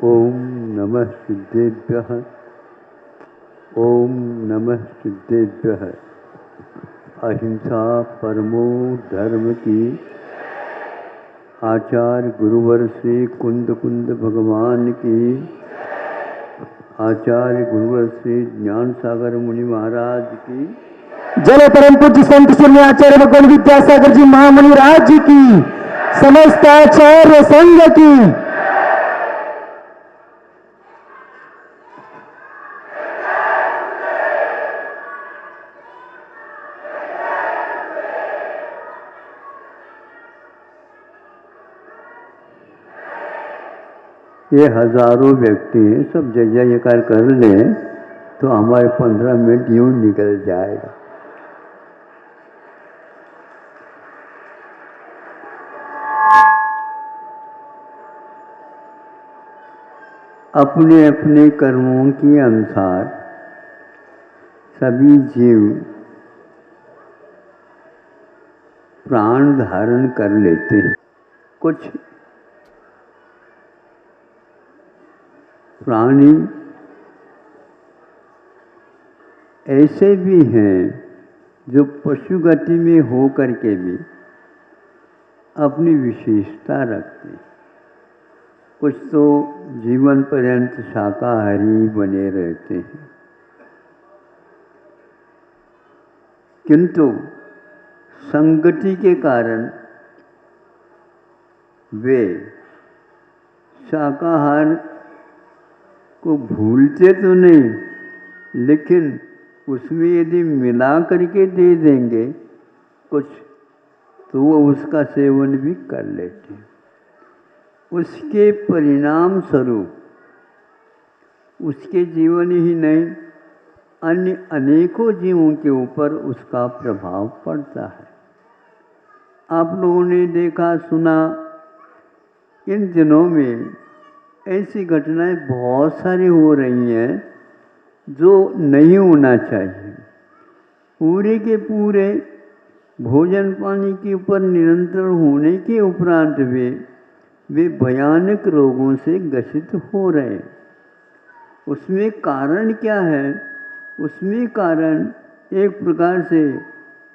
ओम नमः सिद्धेभ्यः। ओम नमः सिद्धेभ्यः। अहिंसा परमो धर्म की। आचार्य गुरुवर श्री कुंद कुंद भगवान की। आचार्य गुरुवर श्री ज्ञान सागर मुनि महाराज की। जय परम पूज्य संत श्री आचार्य भगवान विद्यासागर जी महामुनि राज जी की। समस्त आचार्य संघ की। ये हजारों व्यक्ति हैं, सब जय जयकार कर लें तो हमारे 15 मिनट यूं निकल जाएगा। अपने अपने कर्मों के अनुसार सभी जीव प्राण धारण कर लेते हैं। कुछ प्राणी ऐसे भी हैं जो पशु गति में हो करके भी अपनी विशेषता रखते हैं। कुछ तो जीवन पर्यंत शाकाहारी बने रहते हैं, किंतु संगति के कारण वे शाकाहार को भूलते तो नहीं, लेकिन उसमें यदि मिला करके दे देंगे कुछ तो वो उसका सेवन भी कर लेते हैं। उसके परिणाम स्वरूप उसके जीवन ही नहीं, अन्य अनेकों जीवों के ऊपर उसका प्रभाव पड़ता है। आप लोगों ने देखा सुना, इन दिनों में ऐसी घटनाएं बहुत सारी हो रही हैं जो नहीं होना चाहिए। पूरे के पूरे भोजन पानी के ऊपर निरंतर होने के उपरांत वे भयानक रोगों से ग्रसित हो रहे हैं। उसमें कारण क्या है? उसमें कारण एक प्रकार से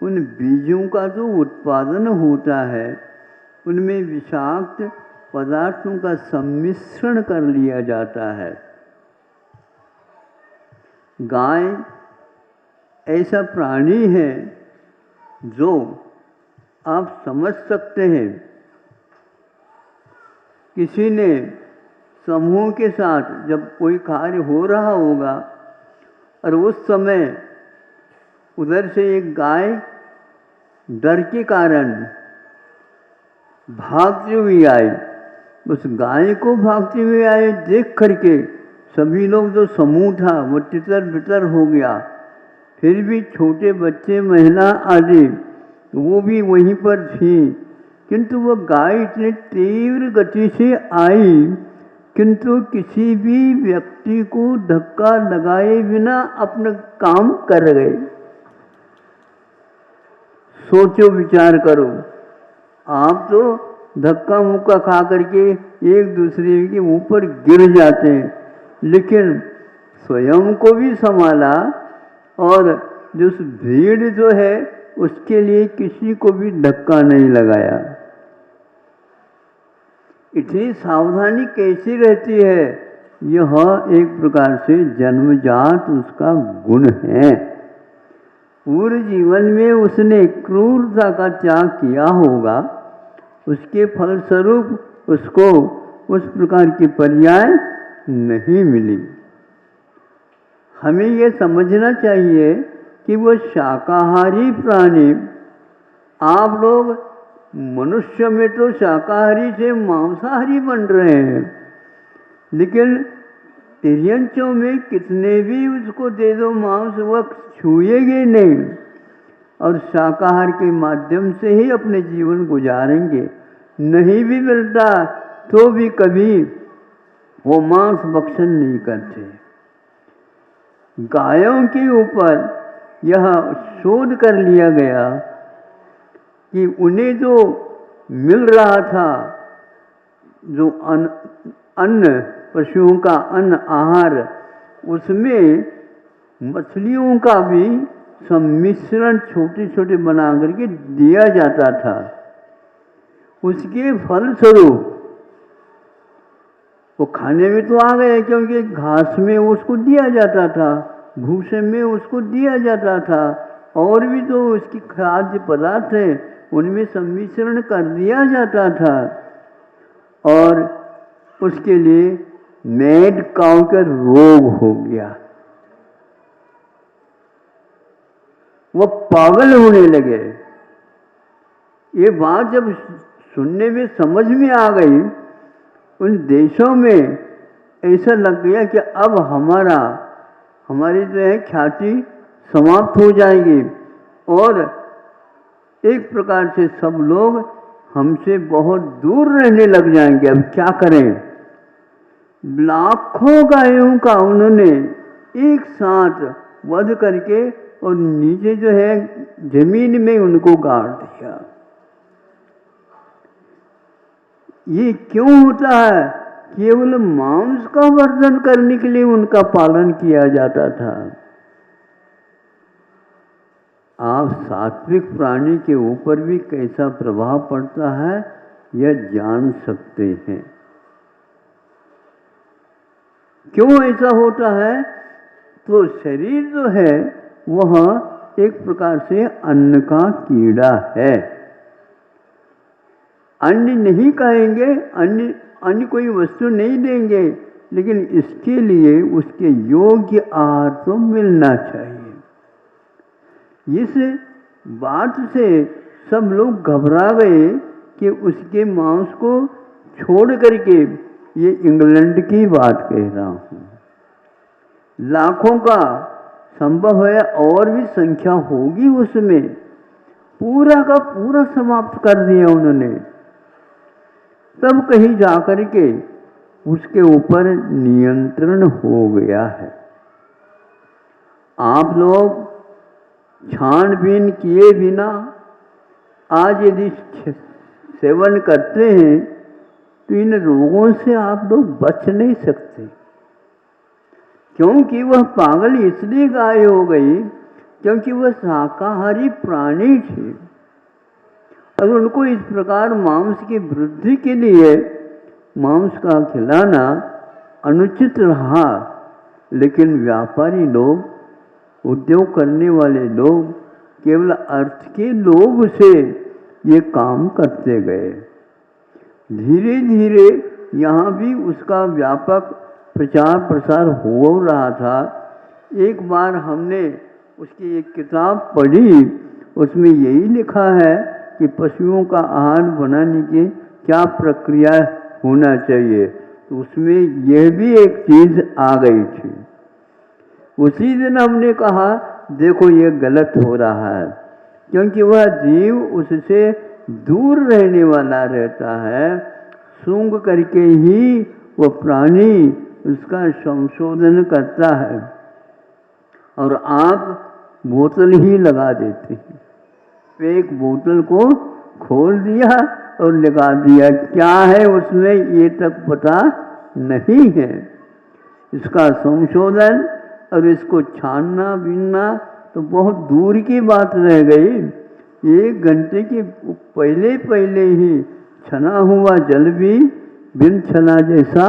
उन बीजों का जो उत्पादन होता है उनमें विषाक्त पदार्थों का सम्मिश्रण कर लिया जाता है। गाय ऐसा प्राणी है जो आप समझ सकते हैं, किसी ने समूह के साथ जब कोई कार्य हो रहा होगा और उस समय उधर से एक गाय डर के कारण भागती हुई आई। उस गाय को भागते हुए आए देख करके सभी लोग जो समूह था वो तितर बितर हो गया। फिर भी छोटे बच्चे महिला आदि वो भी वहीं पर थी, किंतु वो गाय इतनी तीव्र गति से आई किंतु किसी भी व्यक्ति को धक्का लगाए बिना अपना काम कर गए। सोचो विचार करो, आप तो धक्का मुक्का खा करके एक दूसरे के ऊपर गिर जाते हैं, लेकिन स्वयं को भी संभाला और जो उस भीड़ जो है उसके लिए किसी को भी धक्का नहीं लगाया। इतनी सावधानी कैसी रहती है? यह एक प्रकार से जन्मजात उसका गुण है। पूरे जीवन में उसने क्रूरता का त्याग किया होगा, उसके फलस्वरूप उसको उस प्रकार की पर्याय नहीं मिली। हमें यह समझना चाहिए कि वो शाकाहारी प्राणी, आप लोग मनुष्य में तो शाकाहारी से मांसाहारी बन रहे हैं, लेकिन तिर्यंचों में कितने भी उसको दे दो मांस वह छुएंगे नहीं और शाकाहार के माध्यम से ही अपने जीवन गुजारेंगे। नहीं भी मिलता तो भी कभी वो मांस भक्षण नहीं करते। गायों के ऊपर यह शोध कर लिया गया कि उन्हें जो मिल रहा था, जो अन्न पशुओं का अन्न आहार, उसमें मछलियों का भी सम्मिश्रण छोटे छोटे बना करके दिया जाता था। उसके फलस्वरूप वो खाने में तो आ गए, क्योंकि घास में उसको दिया जाता था, भूसे में उसको दिया जाता था, और भी जो उसकी खाद्य पदार्थ है उनमें सम्मिश्रण कर दिया जाता था। और उसके लिए मैड काउ का रोग हो गया, वो पागल होने लगे। ये बात जब सुनने में समझ में आ गई, उन देशों में ऐसा लग गया कि अब हमारी जो है ख्याति समाप्त हो जाएगी, और एक प्रकार से सब लोग हमसे बहुत दूर रहने लग जाएंगे। अब क्या करें? लाखों गायों का उन्होंने एक साथ वध करके और नीचे जो है जमीन में उनको गाड़ दिया। ये क्यों होता है? केवल मांस का वर्धन करने के लिए उनका पालन किया जाता था। आप सात्विक प्राणी के ऊपर भी कैसा प्रभाव पड़ता है यह जान सकते हैं। क्यों ऐसा होता है? तो शरीर जो है वह एक प्रकार से अन्न का कीड़ा है। अन्न नहीं खाएंगे, अन्य कोई वस्तु नहीं देंगे, लेकिन इसके लिए उसके योग्य आहार तो मिलना चाहिए। इस बात से सब लोग घबरा गए कि उसके मांस को छोड़ करके, ये इंग्लैंड की बात कह रहा हूँ, लाखों का संभव है और भी संख्या होगी, उसमें पूरा का पूरा समाप्त कर दिया उन्होंने। तब कहीं जाकर के उसके ऊपर नियंत्रण हो गया है। आप लोग छानबीन किए बिना आज यदि सेवन करते हैं तो इन रोगों से आप लोग बच नहीं सकते, क्योंकि वह पागल इसलिए गाय हो गई क्योंकि वह शाकाहारी प्राणी थे। और उनको इस प्रकार मांस की वृद्धि के लिए मांस का खिलाना अनुचित रहा। लेकिन व्यापारी लोग, उद्योग करने वाले लोग केवल अर्थ के लोभ से ये काम करते गए। धीरे धीरे यहाँ भी उसका व्यापक प्रचार प्रसार हो रहा था। एक बार हमने उसकी एक किताब पढ़ी, उसमें यही लिखा है कि पशुओं का आहार बनाने की क्या प्रक्रिया होना चाहिए, तो उसमें यह भी एक चीज़ आ गई थी। उसी दिन हमने कहा देखो ये गलत हो रहा है, क्योंकि वह जीव उससे दूर रहने वाला रहता है। सूंघ करके ही वह प्राणी उसका संशोधन करता है, और आप बोतल ही लगा देते हैं। एक बोतल को खोल दिया और लगा दिया, क्या है उसमें ये तक पता नहीं है। इसका संशोधन और इसको छानना बीनना तो बहुत दूर की बात रह गई। 1 घंटे के पहले पहले ही छना हुआ जल भी बिन छना जैसा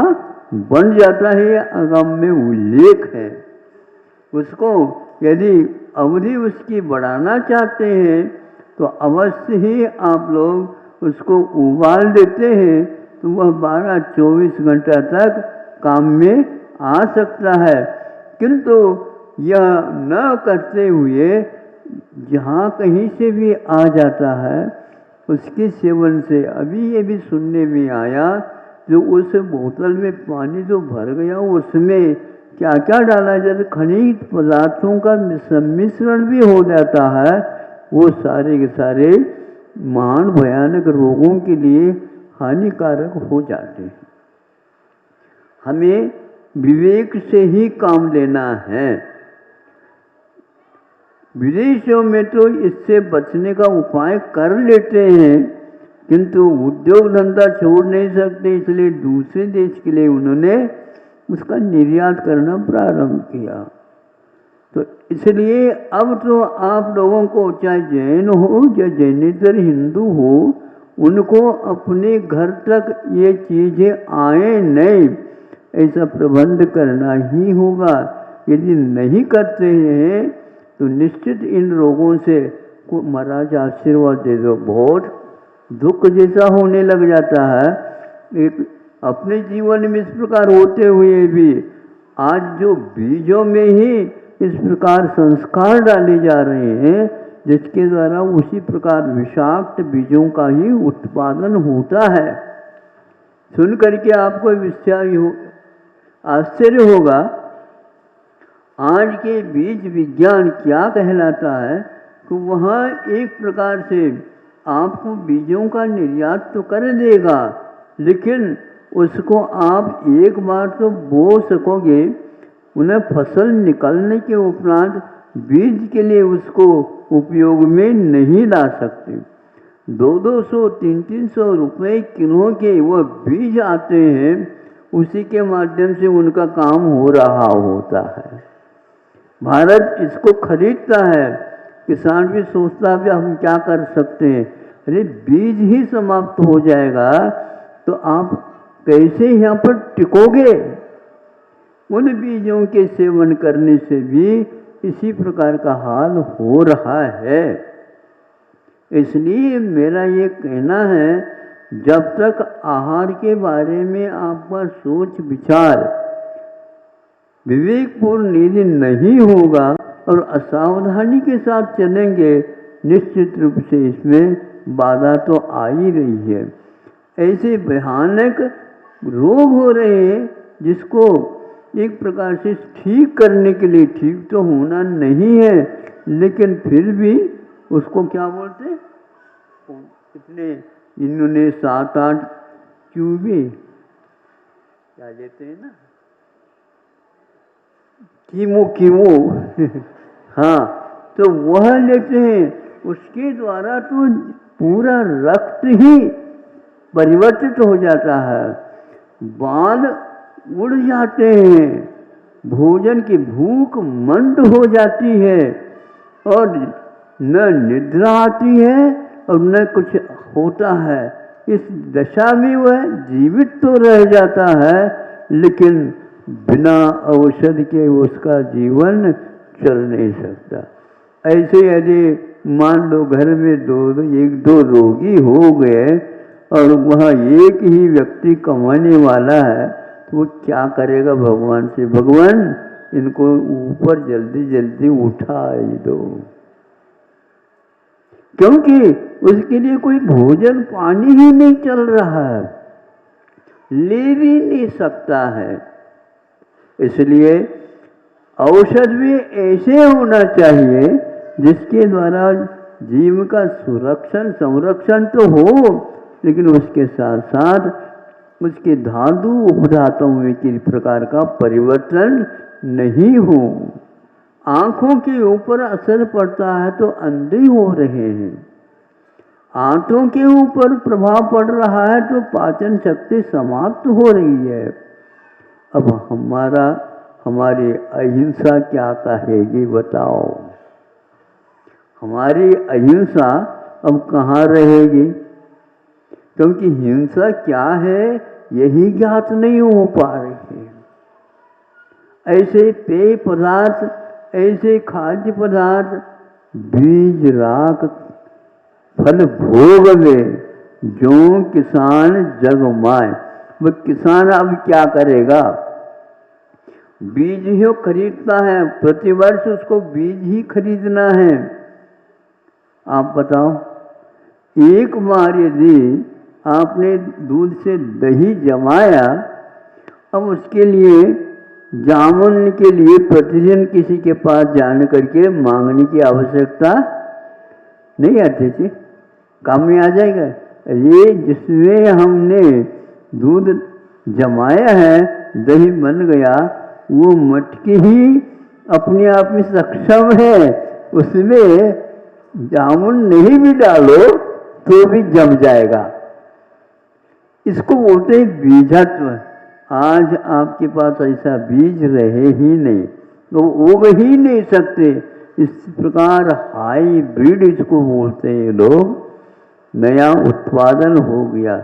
बन जाता है, आगम में उल्लेख है। उसको यदि अवधि उसकी बढ़ाना चाहते हैं तो अवश्य ही आप लोग उसको उबाल देते हैं, तो वह 12-24 घंटा तक काम में आ सकता है। किंतु यह न करते हुए जहाँ कहीं से भी आ जाता है उसके सेवन से, अभी ये भी सुनने में आया, जो उस बोतल में पानी जो भर गया उसमें क्या क्या डाला जाता, खनिज पदार्थों का सम्मिश्रण भी हो जाता है। वो सारे के सारे महान भयानक रोगों के लिए हानिकारक हो जाते हैं। हमें विवेक से ही काम लेना है। विदेशों में तो इससे बचने का उपाय कर लेते हैं, किंतु उद्योग धंधा छोड़ नहीं सकते, इसलिए दूसरे देश के लिए उन्होंने उसका निर्यात करना प्रारंभ किया। तो इसलिए अब तो आप लोगों को, चाहे जैन हो या जैनेतर हिंदू हो, उनको अपने घर तक ये चीज़ें आए नहीं, ऐसा प्रबंध करना ही होगा। यदि नहीं करते हैं तो निश्चित इन रोगों से को महाराज आशीर्वाद दे दो, बहुत दुख जैसा होने लग जाता है। एक अपने जीवन में इस प्रकार होते हुए भी आज जो बीजों में ही इस प्रकार संस्कार डाले जा रहे हैं, जिसके द्वारा उसी प्रकार विषाक्त बीजों का ही उत्पादन होता है। सुन करके आपको आश्चर्य होगा, आज के बीज विज्ञान क्या कहलाता है। तो वह एक प्रकार से आपको बीजों का निर्यात तो कर देगा, लेकिन उसको आप एक बार तो बो सकोगे, उन्हें फसल निकलने के उपरांत बीज के लिए उसको उपयोग में नहीं ला सकते। 200-200, 300-300 रुपये किलो के वह बीज आते हैं, उसी के माध्यम से उनका काम हो रहा होता है। भारत इसको खरीदता है, किसान भी सोचता है हम क्या कर सकते हैं। अरे बीज ही समाप्त हो जाएगा तो आप कैसे यहाँ पर टिकोगे। उन बीजों के सेवन करने से भी इसी प्रकार का हाल हो रहा है। इसलिए मेरा ये कहना है, जब तक आहार के बारे में आपका सोच विचार विवेकपूर्ण यदि नहीं होगा और असावधानी के साथ चलेंगे, निश्चित रूप से इसमें बाधा तो आ ही रही है। ऐसे भयानक रोग हो रहे हैं जिसको एक प्रकार से ठीक करने के लिए, ठीक तो होना नहीं है, लेकिन फिर भी उसको क्या बोलते, इतने इन्होंने 7-8 चूबे क्या लेते हैं ना, कीमो हाँ, तो वह लेते हैं। उसके द्वारा तो पूरा रक्त ही परिवर्तित हो जाता है, बाल उड़ जाते हैं, भोजन की भूख मंद हो जाती है और न निद्रा आती है और न कुछ होता है। इस दशा में वह जीवित तो रह जाता है, लेकिन बिना औषधि के उसका जीवन चल नहीं सकता। ऐसे यदि मान लो घर में 1-2 रोगी हो गए और वह एक ही व्यक्ति कमाने वाला है, तो वो क्या करेगा भगवान से, भगवान इनको ऊपर जल्दी जल्दी उठा दो, क्योंकि उसके लिए कोई भोजन पानी ही नहीं चल रहा है, ले भी नहीं सकता है। इसलिए औषध भी ऐसे होना चाहिए जिसके द्वारा जीव का संरक्षण तो हो, लेकिन उसके साथ साथ उसके धातु उपधातुओं में किसी प्रकार का परिवर्तन नहीं हो। आँखों के ऊपर असर पड़ता है तो अंधे हो रहे हैं, आंतों के ऊपर प्रभाव पड़ रहा है तो पाचन शक्ति समाप्त हो रही है। अब हमारी अहिंसा क्या कहेगी बताओ। हमारी अहिंसा अब कहाँ रहेगी, क्योंकि हिंसा क्या है यही ज्ञात नहीं हो पा रही है। ऐसे पेय पदार्थ, ऐसे खाद्य पदार्थ, बीज राख फल भोग में जो किसान जग माए, वह किसान अब क्या करेगा, बीज ही खरीदता है, प्रतिवर्ष उसको बीज ही खरीदना है। आप बताओ, एक बार यदि आपने दूध से दही जमाया, अब उसके लिए जामुन के लिए प्रतिदिन किसी के पास जाने करके मांगने की आवश्यकता नहीं आती थी, काम में आ जाएगा। ये जिसमें हमने दूध जमाया है, दही बन गया, वो मटकी ही अपने आप में सक्षम है, उसमें जामुन नहीं भी डालो तो भी जम जाएगा। इसको बोलते हैं बीजत्व। आज आपके पास ऐसा बीज रहे ही नहीं, तो उग ही नहीं सकते। इस प्रकार हाईब्रिड इसको बोलते हैं लोग, नया उत्पादन हो गया।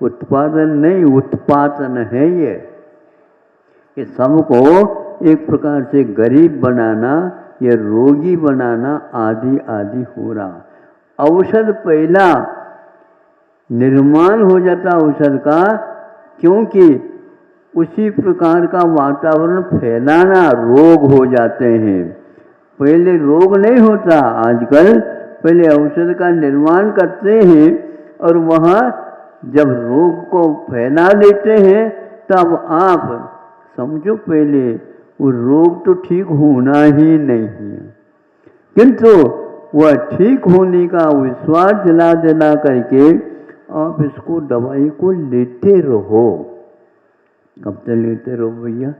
उत्पादन नहीं, उत्पादन है ये। कि सबको एक प्रकार से गरीब बनाना या रोगी बनाना आदि आदि हो रहा। औषध पहला निर्माण हो जाता औषध का, क्योंकि उसी प्रकार का वातावरण फैलाना, रोग हो जाते हैं। पहले रोग नहीं होता, आजकल पहले औषध का निर्माण करते हैं और वह जब रोग को फैला देते हैं तब आप समझो पहले वो रोग तो ठीक होना ही नहीं है, किंतु वह ठीक होने का विश्वास दिला दिला करके आप इसको दवाई को लेते रहो। कब तक लेते रहो भैया?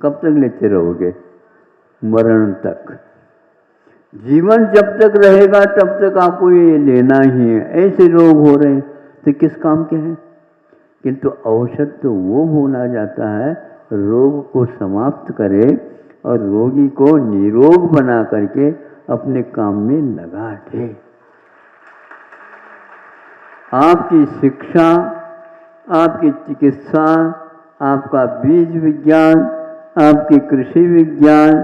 कब तक लेते रहोगे? मरण तक। जीवन जब तक रहेगा तब तक आपको ये लेना ही है। ऐसे रोग हो रहे हैं तो किस काम के हैं? किंतु औषध तो वो बोला जाता है रोग को समाप्त करे और रोगी को निरोग बना करके अपने काम में लगा दे। आपकी शिक्षा, आपकी चिकित्सा, आपका बीज विज्ञान, आपकी कृषि विज्ञान,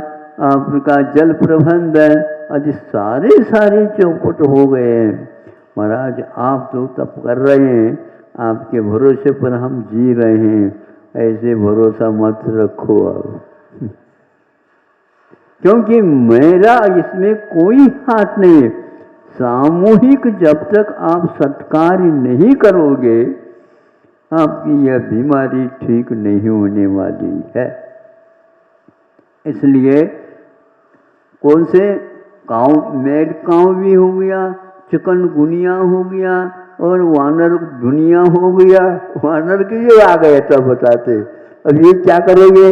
आपका जल प्रबंधन आदि सारे चौपट हो गए हैं। महाराज आप तो तप कर रहे हैं, आपके भरोसे पर हम जी रहे हैं, ऐसे भरोसा मत रखो अब। क्योंकि मेरा इसमें कोई हाथ नहीं है। सामूहिक जब तक आप सत्कार्य नहीं करोगे आपकी यह बीमारी ठीक नहीं होने वाली है। इसलिए कौन से काव, मेड काव भी हो गया, चिकनगुनिया हो गया और वानर दुनिया हो गया। वानर के लिए आ गए तब बताते, अब ये क्या करोगे?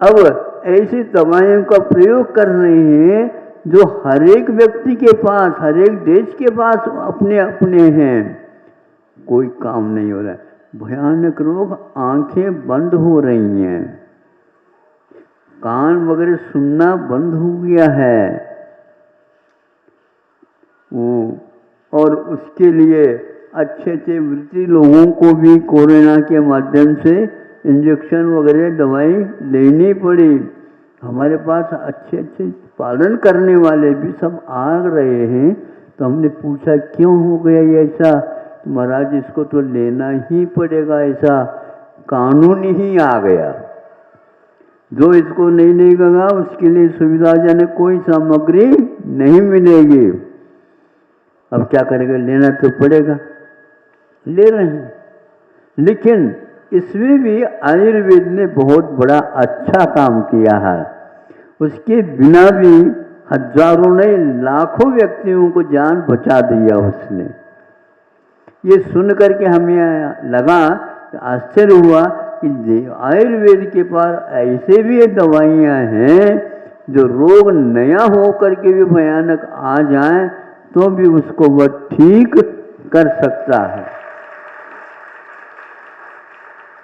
अब ऐसी दवाइयों का प्रयोग कर रहे हैं जो हर एक व्यक्ति के पास, हर एक देश के पास अपने अपने हैं, कोई काम नहीं हो रहा है। भयानक रोग, आंखें बंद हो रही हैं, कान वगैरह सुनना बंद हो गया है और उसके लिए अच्छे अच्छे वृत्ति लोगों को भी कोरोना के माध्यम से इंजेक्शन वगैरह दवाई लेनी पड़ी। हमारे पास अच्छे अच्छे पालन करने वाले भी सब आ रहे हैं, तो हमने पूछा क्यों हो गया ये ऐसा? तो महाराज इसको तो लेना ही पड़ेगा, ऐसा कानून ही आ गया। जो इसको नहीं लेगा उसके लिए सुविधाजनक कोई सामग्री नहीं मिलेगी। अब क्या करेगा? लेना तो पड़ेगा, ले रहे हैं। लेकिन इसमें भी आयुर्वेद ने बहुत बड़ा अच्छा काम किया है। उसके बिना भी हजारों नहीं लाखों व्यक्तियों को जान बचा दिया उसने। ये सुन करके हमें लगा, आश्चर्य हुआ कि आयुर्वेद के पास ऐसे भी दवाइयाँ हैं जो रोग नया हो करके भी भयानक आ जाए तो भी उसको वह ठीक कर सकता है।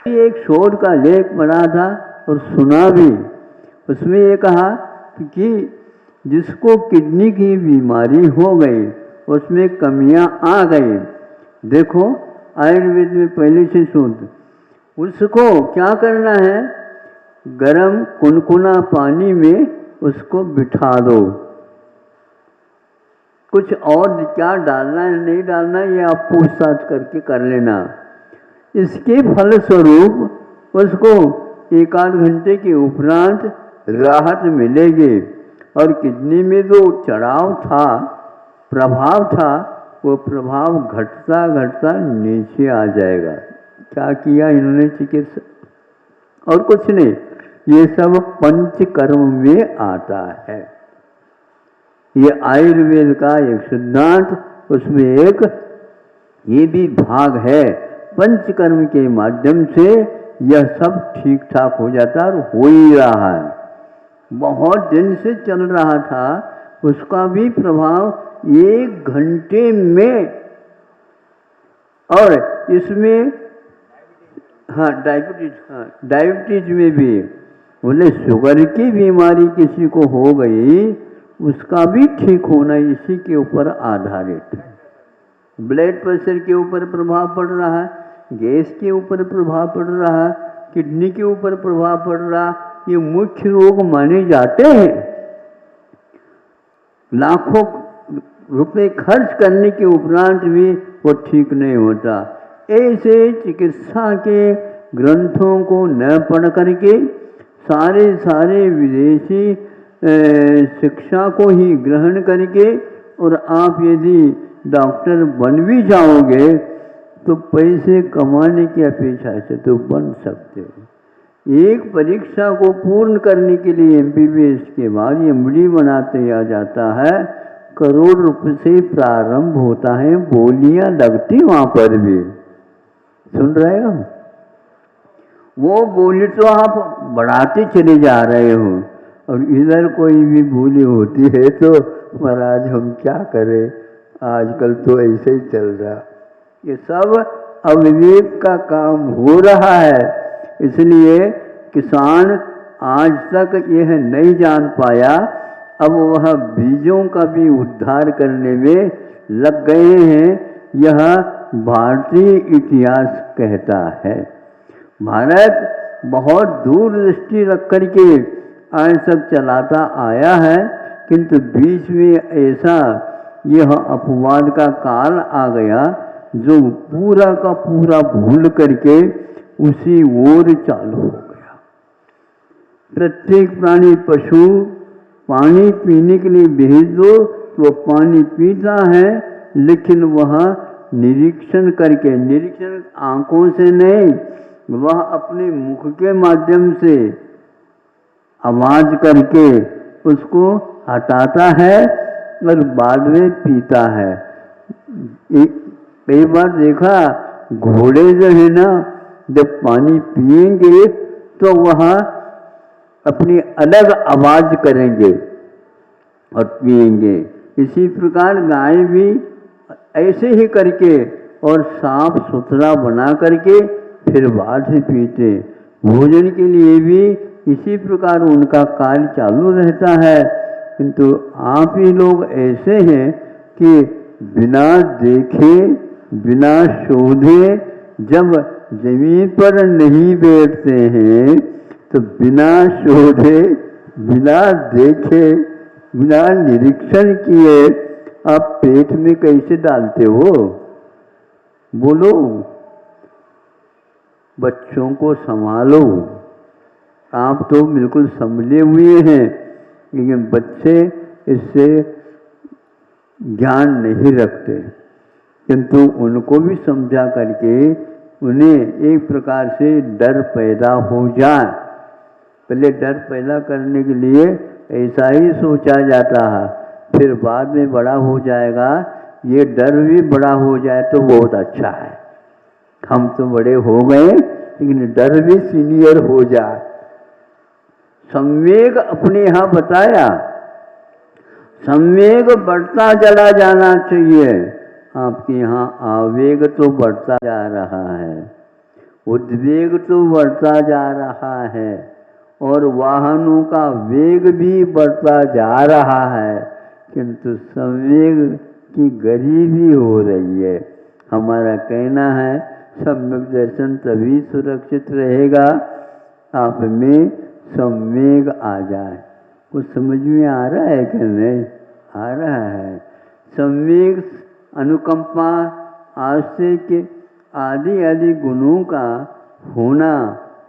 एक शोध का लेख पढ़ा था और सुना भी, उसमें ये कहा कि जिसको किडनी की बीमारी हो गई, उसमें कमियां आ गई, देखो आयुर्वेद में पहले से शोध, उसको क्या करना है? गरम कुनकुना पानी में उसको बिठा दो। कुछ और क्या डालना है नहीं डालना ये आप पूछताछ करके कर लेना। इसके फलस्वरूप उसको 1-8 घंटे के उपरांत राहत मिलेगी और किडनी में जो चढ़ाव था, प्रभाव था, वो प्रभाव घटता घटता नीचे आ जाएगा। क्या किया इन्होंने चिकित्सा? और कुछ नहीं, ये सब पंचकर्म में आता है। ये आयुर्वेद का एक सिद्धांत, उसमें एक ये भी भाग है, पंचकर्म के माध्यम से यह सब ठीक ठाक हो जाता और हो ही रहा है। बहुत दिन से चल रहा था, उसका भी प्रभाव 1 घंटे में और इसमें हाँ डायबिटीज में भी बोले शुगर की बीमारी किसी को हो गई, उसका भी ठीक होना इसी के ऊपर आधारित है। ब्लड प्रेशर के ऊपर प्रभाव पड़ रहा है, गैस के ऊपर प्रभाव पड़ रहा है, किडनी के ऊपर प्रभाव पड़ रहा, ये मुख्य रोग माने जाते हैं। लाखों रुपए खर्च करने के उपरांत भी वो ठीक नहीं होता। ऐसे चिकित्सा के ग्रंथों को न पढ़ करके सारे विदेशी शिक्षा को ही ग्रहण करके और आप यदि डॉक्टर बन भी जाओगे तो पैसे कमाने की अपेक्षा से तो बन सकते हो। एक परीक्षा को पूर्ण करने के लिए एमबीबीएस के बाद एमडी बनाते आ जाता है, करोड़ रुपए से प्रारंभ होता है, बोलियां लगती वहां पर भी। सुन रहे हो? वो बोली तो आप बढ़ाते चले जा रहे हो और इधर कोई भी बोली होती है तो महाराज हम क्या करें, आजकल तो ऐसे ही चल रहा। ये सब अविवेक का काम हो रहा है। इसलिए किसान आज तक यह नहीं जान पाया, अब वह बीजों का भी उद्धार करने में लग गए हैं। यह भारतीय इतिहास कहता है। भारत बहुत दूरदृष्टि रख करके आज तक चलाता आया है, किंतु बीच में ऐसा यह अपवाद का काल आ गया जो पूरा का पूरा भूल करके उसी ओर चालू हो गया। प्रत्येक प्राणी पशु पानी पीने के लिए भेज दो तो वह पानी पीता है, लेकिन वह निरीक्षण करके, निरीक्षण आंखों से नहीं, वह अपने मुख के माध्यम से आवाज करके उसको हटाता है और बाद में पीता है। कई बार देखा घोड़े जो है ना, जब पानी पिएंगे तो वह अपनी अलग आवाज करेंगे और पिएंगे। इसी प्रकार गाय भी ऐसे ही करके और साफ सुथरा बना करके फिर बाद में पीते। भोजन के लिए भी इसी प्रकार उनका कार्य चालू रहता है, किंतु आप ही लोग ऐसे हैं कि बिना देखे बिना शोधे जब जमीन पर नहीं बैठते हैं तो बिना शोधे बिना देखे बिना निरीक्षण किए आप पेट में कैसे डालते हो? बोलो, बच्चों को संभालो। आप तो बिल्कुल संभले हुए हैं, लेकिन बच्चे इससे ज्ञान नहीं रखते, किंतु उनको भी समझा करके उन्हें एक प्रकार से डर पैदा हो जाए। पहले डर पैदा करने के लिए ऐसा ही सोचा जाता है, फिर बाद में बड़ा हो जाएगा, ये डर भी बड़ा हो जाए तो बहुत अच्छा है। हम तो बड़े हो गए, लेकिन डर भी सीनियर हो जाए। संवेग अपने यहाँ बताया, संवेग बढ़ता चला जाना चाहिए। आपके यहाँ आवेग तो बढ़ता जा रहा है, उद्वेग तो बढ़ता जा रहा है और वाहनों का वेग भी बढ़ता जा रहा है, किंतु संवेग की गरीबी हो रही है। हमारा कहना है सम्यक दर्शन तभी सुरक्षित रहेगा आप में संवेग आ जाए। कुछ समझ में आ रहा है कि नहीं? आ रहा है। संवेग, अनुकंपा, आश्चर्य के आदि आदि गुणों का होना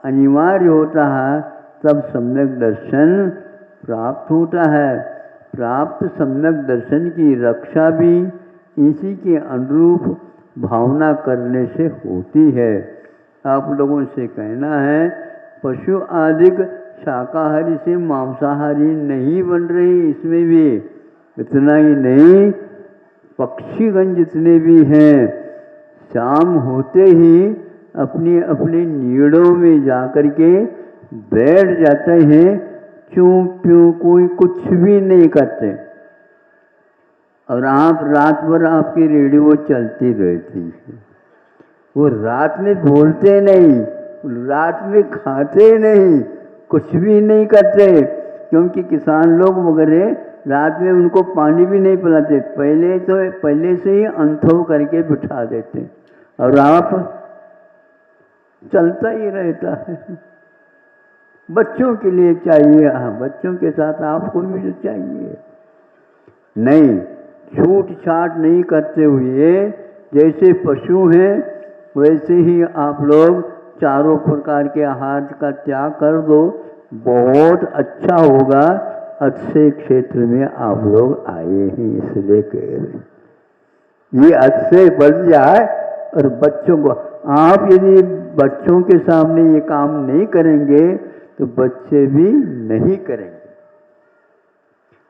अनिवार्य होता है, तब सम्यक दर्शन प्राप्त होता है। प्राप्त सम्यक दर्शन की रक्षा भी इसी के अनुरूप भावना करने से होती है। आप लोगों से कहना है पशु आदि शाकाहारी से मांसाहारी नहीं बन रही, इसमें भी इतना ही नहीं, पक्षीगण जितने भी हैं शाम होते ही अपने अपने नीड़ों में जाकर के बैठ जाते हैं, चूं प्यूं कोई कुछ भी नहीं करते, और आप रात भर आपकी रेडियो चलती रहती है। वो रात में बोलते नहीं, रात में खाते नहीं, कुछ भी नहीं करते, क्योंकि किसान लोग वगैरह रात में उनको पानी भी नहीं पिलाते, पहले से ही अंथो करके बिठा देते, और आप चलता ही रहता है। बच्चों के लिए चाहिए, हाँ बच्चों के साथ आपको भी तो चाहिए। नहीं, छूट छाट नहीं करते हुए, जैसे पशु हैं वैसे ही आप लोग चारों प्रकार के आहार का त्याग कर दो, बहुत अच्छा होगा। अच्छे क्षेत्र में आप लोग आए हैं इसलिए कह रहे, ये अच्छे बन जाए। और बच्चों को, आप यदि बच्चों के सामने ये काम नहीं करेंगे तो बच्चे भी नहीं करेंगे।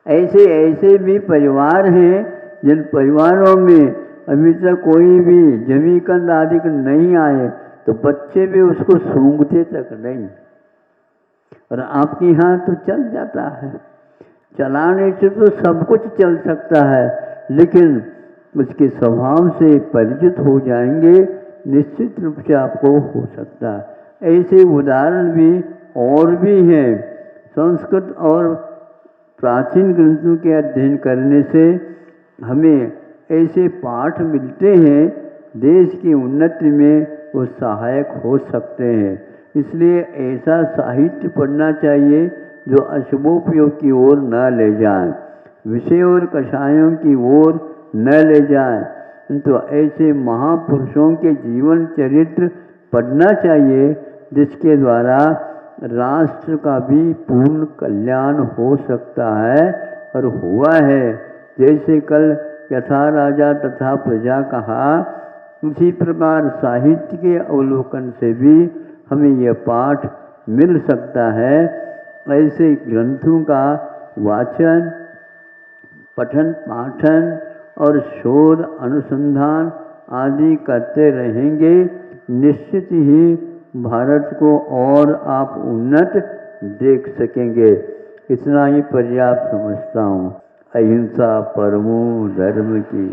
ऐसे ऐसे भी परिवार हैं जिन परिवारों में अभी तक कोई भी जमीकंद आदि नहीं आए, तो बच्चे भी उसको सूंघते तक नहीं। और आपके यहाँ तो चल जाता है, चलाने से तो सब कुछ चल सकता है, लेकिन उसके स्वभाव से परिचित हो जाएंगे, निश्चित रूप से आपको हो सकता है। ऐसे उदाहरण भी और भी हैं। संस्कृत और प्राचीन ग्रंथों के अध्ययन करने से हमें ऐसे पाठ मिलते हैं, देश की उन्नति में वो सहायक हो सकते हैं। इसलिए ऐसा साहित्य पढ़ना चाहिए जो अशुभोपयोग की ओर न ले जाए, विषय और कषायों की ओर न ले जाए। तो ऐसे महापुरुषों के जीवन चरित्र पढ़ना चाहिए, जिसके द्वारा राष्ट्र का भी पूर्ण कल्याण हो सकता है और हुआ है। जैसे कल यथा राजा तथा प्रजा कहा, उसी प्रकार साहित्य के अवलोकन से भी हमें यह पाठ मिल सकता है। ऐसे ग्रंथों का वाचन, पठन पाठन और शोध अनुसंधान आदि करते रहेंगे, निश्चित ही भारत को और आप उन्नत देख सकेंगे। इतना ही पर्याप्त समझता हूँ। अहिंसा परमो धर्म की।